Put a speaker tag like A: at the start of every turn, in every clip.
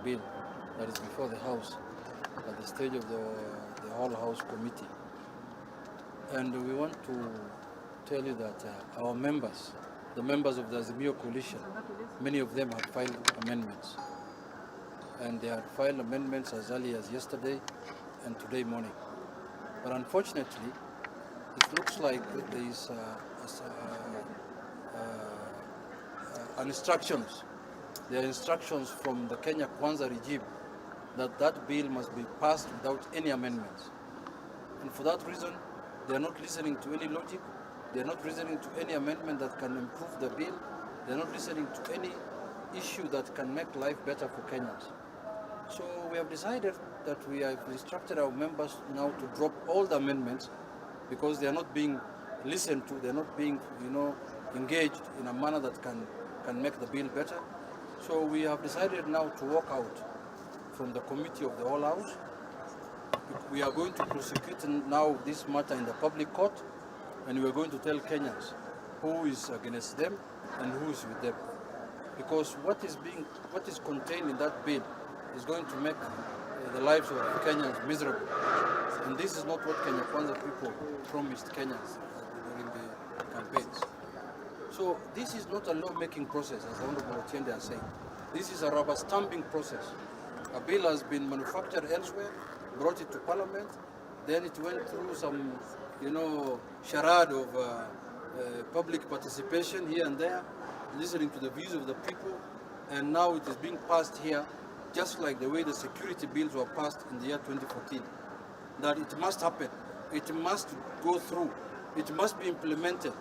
A: bill that is before the House at the stage of the whole House committee. And we want to tell you that our members, the members of the Azimio coalition, many of them have filed amendments. And they had filed amendments as early as yesterday and today morning. But unfortunately, it looks like there is instructions. There are instructions from the Kenya Kwanza regime that that bill must be passed without any amendments. And for that reason, they are not listening to any logic. They are not listening to any amendment that can improve the bill. They are not listening to any issue that can make life better for Kenyans. So we have decided that we have instructed our members now to drop all the amendments because they are not being listened to. They are not being, engaged in a manner that can make the bill better. So we have decided now to walk out from the committee of the whole House. We are going to prosecute now this matter in the public court, and we are going to tell Kenyans who is against them and who is with them. Because what is contained in that bill is going to make the lives of Kenyans miserable. And this is not what Kenya Kwanza people promised Kenyans during the campaigns. So this is not a law-making process, as Honorable Otiende has said. This is a rubber stamping process. A bill has been manufactured elsewhere, brought it to Parliament, then it went through some, charade of public participation here and there, listening to the views of the people, and now it is being passed here, just like the way the security bills were passed in the year 2014. That it must happen, it must go through, it must be implemented.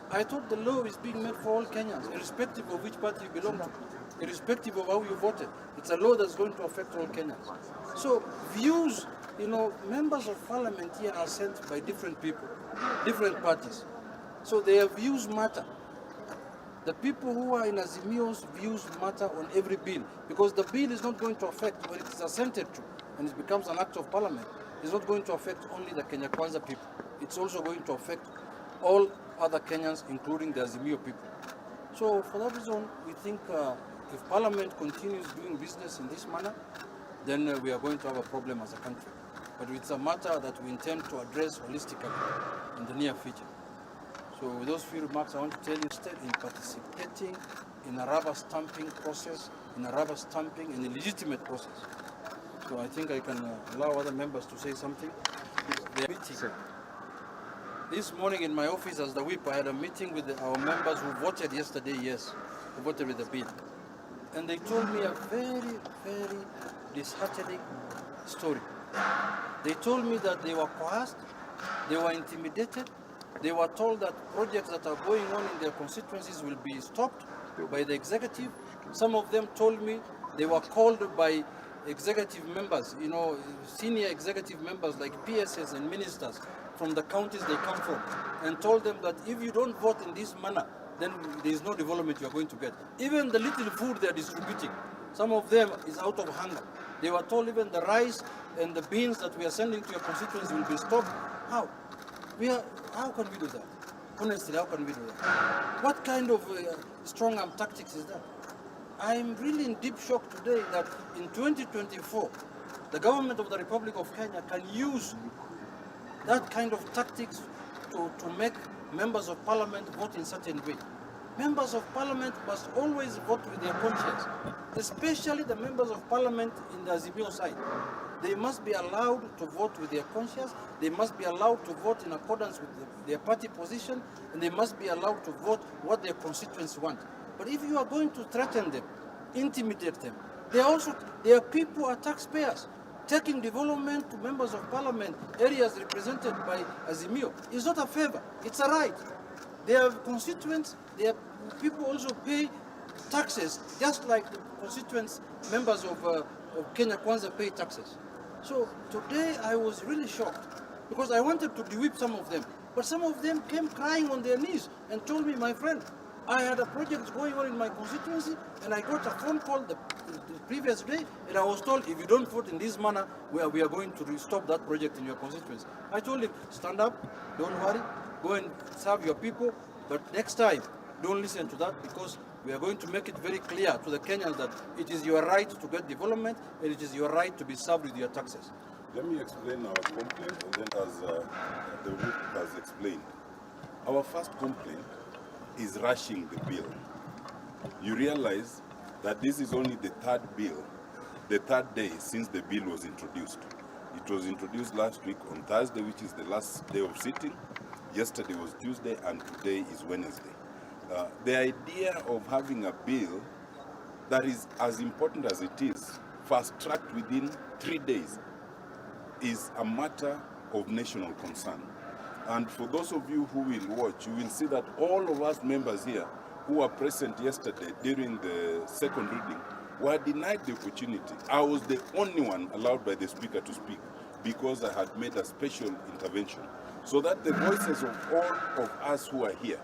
A: I thought the law is being made for all Kenyans, irrespective of which party you belong to, irrespective of how you voted. It's a law that's going to affect all Kenyans. So views, members of parliament here are sent by different people, different parties. So their views matter. The people who are in Azimio's views matter on every bill, because the bill is not going to affect, when it is assented to and it becomes an act of parliament, it's not going to affect only the Kenya Kwanza people. It's also going to affect all other Kenyans, including the Azimio people. So for that reason, we think if Parliament continues doing business in this manner, then we are going to have a problem as a country. But it's a matter that we intend to address holistically in the near future. So with those few remarks, I want to tell you, instead in participating in a rubber stamping process, in a legitimate process. So I think I can allow other members to say something. This morning in my office as the whip, I had a meeting with our members who voted yesterday, who voted with the bill. And they told me a very, very disheartening story. They told me that they were coerced, they were intimidated, they were told that projects that are going on in their constituencies will be stopped by the executive. Some of them told me they were called by executive members, senior executive members like PSS and ministers from the counties they come from, and told them that if you don't vote in this manner, then there is no development you are going to get. Even the little food they are distributing, some of them is out of hunger. They were told even the rice and the beans that we are sending to your constituency will be stopped. How? How can we do that? Honestly, how can we do that? What kind of strong arm tactics is that? I'm really in deep shock today that in 2024, the government of the Republic of Kenya can use that kind of tactics to make members of parliament vote in certain way. Members of parliament must always vote with their conscience, especially the members of parliament in the Azimio side. They must be allowed to vote with their conscience, they must be allowed to vote in accordance with their party position, and they must be allowed to vote what their constituents want. But if you are going to threaten them, intimidate them, their people are taxpayers. Taking development to members of parliament, areas represented by Azimio, is not a favor, it's a right. Their constituents, their people also pay taxes, just like the constituents, members of Kenya Kwanza pay taxes. So today I was really shocked, because I wanted to de-whip some of them, but some of them came crying on their knees and told me, my friend, I had a project going on in my constituency, and I got a phone call the previous day, and I was told, if you don't vote in this manner, we are going to stop that project in your constituency. I told him, stand up, don't worry, go and serve your people, but next time, don't listen to that, because We are going to make it very clear to the Kenyans that it is your right to get development and it is your right to be served with your taxes.
B: Let me explain our complaint, and then as the Whip has explained. Our first complaint is rushing the bill. You realize that this is only the third bill, the third day since the bill was introduced. It was introduced last week on Thursday, which is the last day of sitting. Yesterday was Tuesday, and today is Wednesday. The idea of having a bill that is as important as it is, fast-tracked within 3 days, is a matter of national concern. And for those of you who will watch, you will see that all of us members here who were present yesterday during the second reading were denied the opportunity. I was the only one allowed by the Speaker to speak because I had made a special intervention, so that the voices of all of us who are here,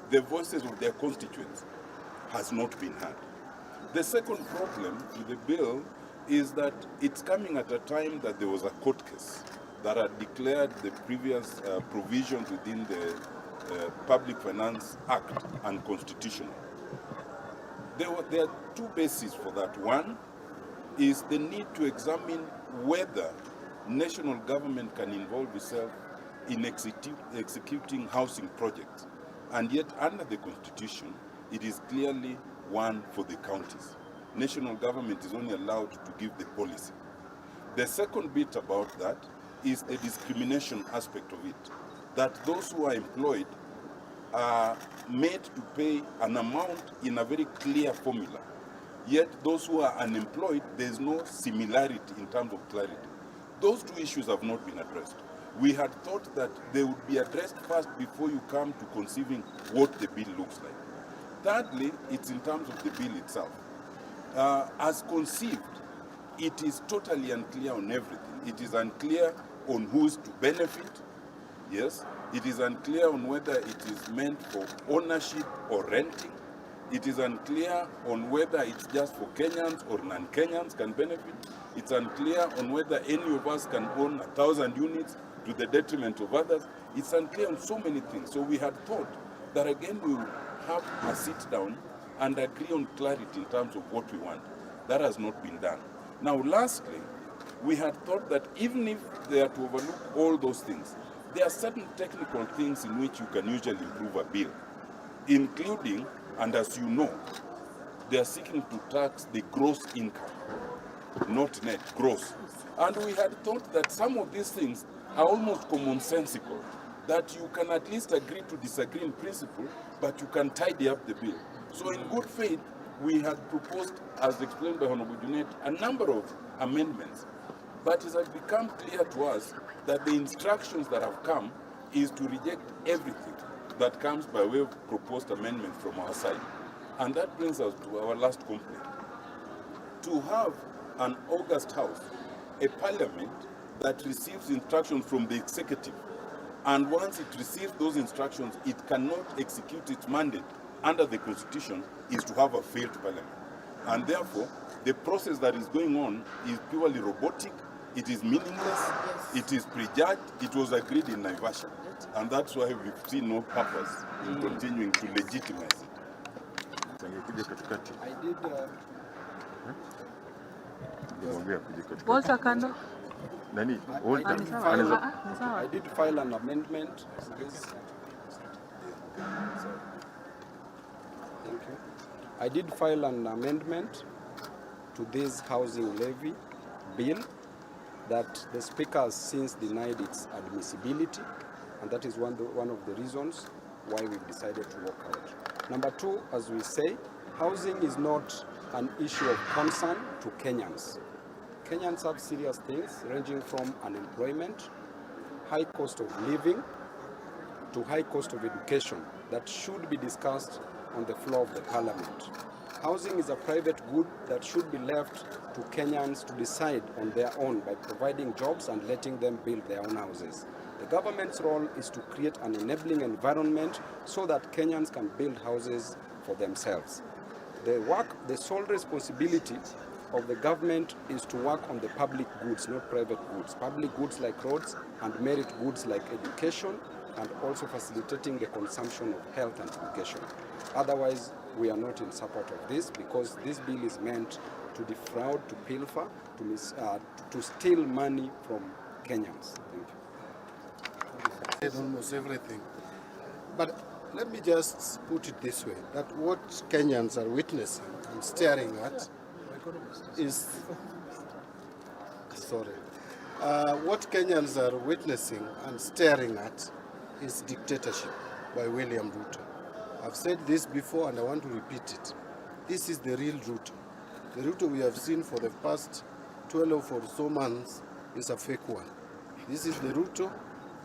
B: the voices of their constituents, has not been heard. The second problem with the bill is that it's coming at a time that there was a court case that had declared the previous provisions within the Public Finance Act unconstitutional. There are two bases for that. One is the need to examine whether national government can involve itself in executing housing projects. And yet, under the Constitution, it is clearly one for the counties. National government is only allowed to give the policy. The second bit about that is the discrimination aspect of it, that those who are employed are made to pay an amount in a very clear formula. Yet those who are unemployed, there is no similarity in terms of clarity. Those two issues have not been addressed. We had thought that they would be addressed first before you come to conceiving what the bill looks like. Thirdly, it's in terms of the bill itself. As conceived, it is totally unclear on everything. It is unclear on who is to benefit. Yes, it is unclear on whether it is meant for ownership or renting. It is unclear on whether it's just for Kenyans or non-Kenyans can benefit. It's unclear on whether any of us can own 1,000 units to the detriment of others. It's unclear on so many things. So we had thought that again we would have a sit down and agree on clarity in terms of what we want. That has not been done. Now, lastly, we had thought that even if they are to overlook all those things, there are certain technical things in which you can usually improve a bill, including, and as you know, they are seeking to tax the gross income, not net, gross. And we had thought that some of these things are almost commonsensical, that you can at least agree to disagree in principle, but you can tidy up the bill. So in good faith, we had proposed, as explained by Honorable Junet, a number of amendments. But it has become clear to us that the instructions that have come is to reject everything that comes by way of proposed amendment from our side. And that brings us to our last complaint. To have an august house, a parliament that receives instructions from the executive, and once it receives those instructions, it cannot execute its mandate under the Constitution, is to have a failed parliament. And therefore, the process that is going on is purely robotic, it is meaningless, it is prejudged, it was agreed in Naivasha. And that's why we've seen no purpose in continuing to legitimize it.
C: I did file an amendment. Thank you. I did file an amendment to this housing levy bill that the Speaker has since denied its admissibility, and that is one of the reasons why we've decided to walk out. Number two, as we say, housing is not an issue of concern to Kenyans. Kenyans have serious things ranging from unemployment, high cost of living, to high cost of education that should be discussed on the floor of the parliament. Housing is a private good that should be left to Kenyans to decide on their own by providing jobs and letting them build their own houses. The government's role is to create an enabling environment so that Kenyans can build houses for themselves. The sole responsibility of the government is to work on the public goods, not private goods. Public goods like roads and merit goods like education, and also facilitating the consumption of health and education. Otherwise, we are not in support of this, because this bill is meant to defraud, to pilfer, to steal money from Kenyans. Thank you.
D: Said almost everything. But let me just put it this way, that what Kenyans are witnessing and staring at is, what Kenyans are witnessing and staring at is dictatorship by William Ruto. I've said this before and I want to repeat it. This is the real Ruto. The Ruto we have seen for the past 12 or so months is a fake one. This is the Ruto,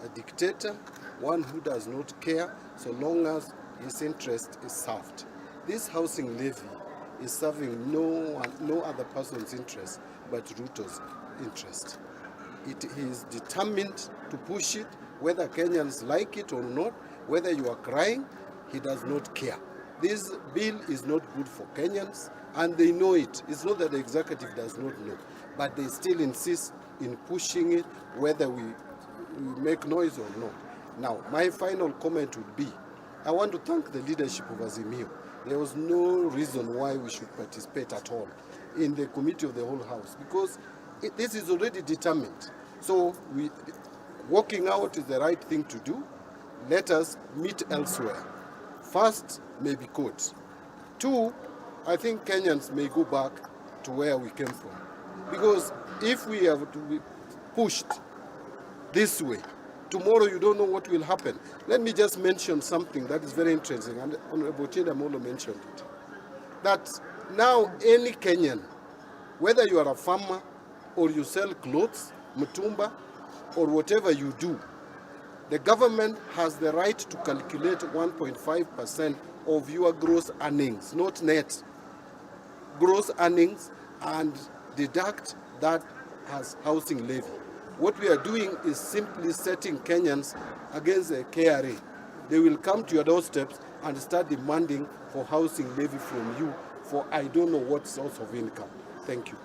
D: a dictator, one who does not care so long as his interest is served. This housing levy is serving no other person's interest but Ruto's interest. He is determined to push it, whether Kenyans like it or not, whether you are crying, he does not care. This bill is not good for Kenyans, and they know it. It's not that the executive does not know, but they still insist in pushing it, whether we make noise or not. Now, my final comment would be, I want to thank the leadership of Azimio. There was no reason why we should participate at all in the committee of the whole house, because this is already determined. So walking out is the right thing to do. Let us meet elsewhere. First, maybe courts. Two, I think Kenyans may go back to where we came from. Because if we have to be pushed this way, tomorrow you don't know what will happen. Let me just mention something that is very interesting, and Honorable Chidamolo mentioned it. That now any Kenyan, whether you are a farmer or you sell clothes, mutumba, or whatever you do, the government has the right to calculate 1.5% of your gross earnings, not net. Gross earnings, and deduct that as housing levy. What we are doing is simply setting Kenyans against the KRA. They will come to your doorsteps and start demanding for housing levy from you for I don't know what source of income. Thank you.